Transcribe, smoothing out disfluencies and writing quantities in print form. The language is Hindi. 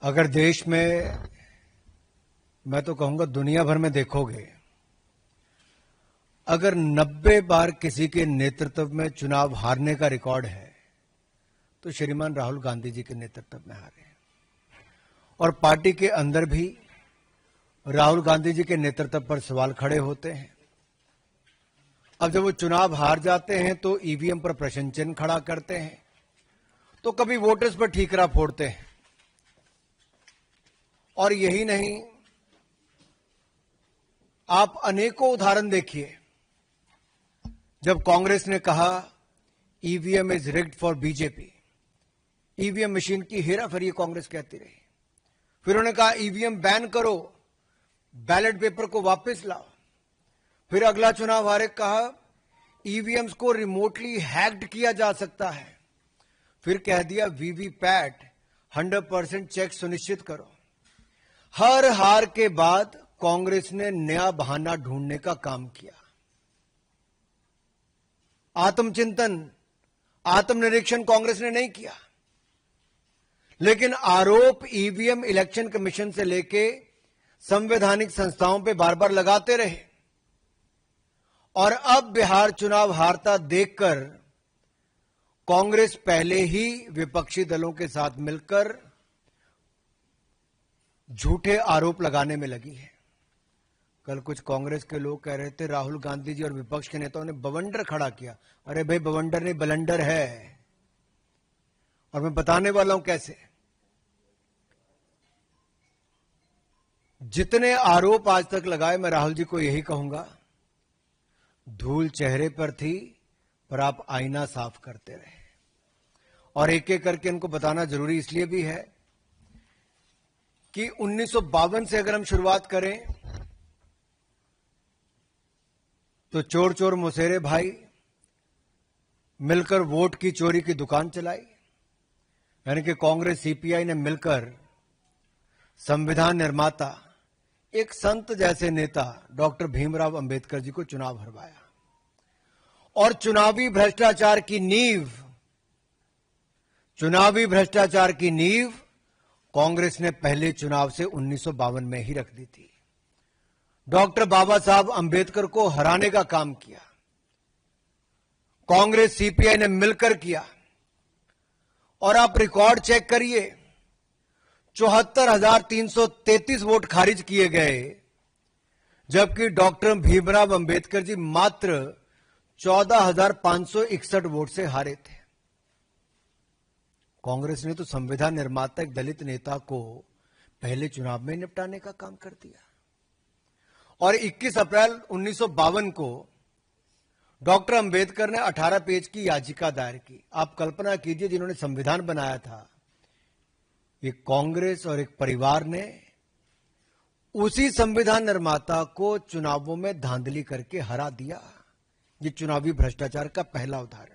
अगर देश में, मैं तो कहूंगा दुनिया भर में देखोगे, अगर 90 बार किसी के नेतृत्व में चुनाव हारने का रिकॉर्ड है तो श्रीमान राहुल गांधी जी के नेतृत्व में हारे हैं। और पार्टी के अंदर भी राहुल गांधी जी के नेतृत्व पर सवाल खड़े होते हैं। अब जब वो चुनाव हार जाते हैं तो ईवीएम पर प्रश्न चिन्ह खड़ा करते हैं, तो कभी वोटर्स पर ठीकरा फोड़ते हैं। और यही नहीं, आप अनेकों उदाहरण देखिए। जब कांग्रेस ने कहा EVM is rigged for BJP, EVM machine की हेराफेरी कांग्रेस कहती रही। फिर उन्होंने कहा ईवीएम बैन करो, बैलेट पेपर को वापस लाओ। फिर अगला चुनाव हारे कहा ईवीएम्स को रिमोटली हैक्ड किया जा सकता है। फिर कह दिया वीवीपैट 100% चेक सुनिश्चित करो। हर हार के बाद कांग्रेस ने नया बहाना ढूंढने का काम किया। आत्मचिंतन, आत्मनिरीक्षण कांग्रेस ने नहीं किया, लेकिन आरोप ईवीएम इलेक्शन कमीशन से लेके संवैधानिक संस्थाओं पे बार बार लगाते रहे। और अब बिहार चुनाव हारता देखकर कांग्रेस पहले ही विपक्षी दलों के साथ मिलकर झूठे आरोप लगाने में लगी है। कल कुछ कांग्रेस के लोग कह रहे थे राहुल गांधी जी और विपक्ष के नेताओं ने बवंडर खड़ा किया। अरे भाई, बवंडर नहीं, बलंडर है। और मैं बताने वाला हूं कैसे। जितने आरोप आज तक लगाए, मैं राहुल जी को यही कहूंगा, धूल चेहरे पर थी पर आप आईना साफ करते रहे। और एक एक करके इनको बताना जरूरी इसलिए भी है कि 1952 से अगर हम शुरुआत करें तो चोर चोर मुसेरे भाई मिलकर वोट की चोरी की दुकान चलाई। यानी कि कांग्रेस सीपीआई ने मिलकर संविधान निर्माता, एक संत जैसे नेता डॉक्टर भीमराव अंबेडकर जी को चुनाव हरवाया। और चुनावी भ्रष्टाचार की नींव कांग्रेस ने पहले चुनाव से 1952 में ही रख दी थी। डॉक्टर बाबा साहब अंबेडकर को हराने का काम किया कांग्रेस सीपीआई ने मिलकर किया। और आप रिकॉर्ड चेक करिए, 74,333 वोट खारिज किए गए, जबकि डॉक्टर भीमराव अंबेडकर जी मात्र 14,561 वोट से हारे थे। कांग्रेस ने तो संविधान निर्माता एक दलित नेता को पहले चुनाव में निपटाने का काम कर दिया। और 21 अप्रैल 1952 को डॉक्टर अंबेडकर ने 18 पेज की याचिका दायर की। आप कल्पना कीजिए, जिन्होंने संविधान बनाया था, एक कांग्रेस और एक परिवार ने उसी संविधान निर्माता को चुनावों में धांधली करके हरा दिया। ये चुनावी भ्रष्टाचार का पहला उदाहरण।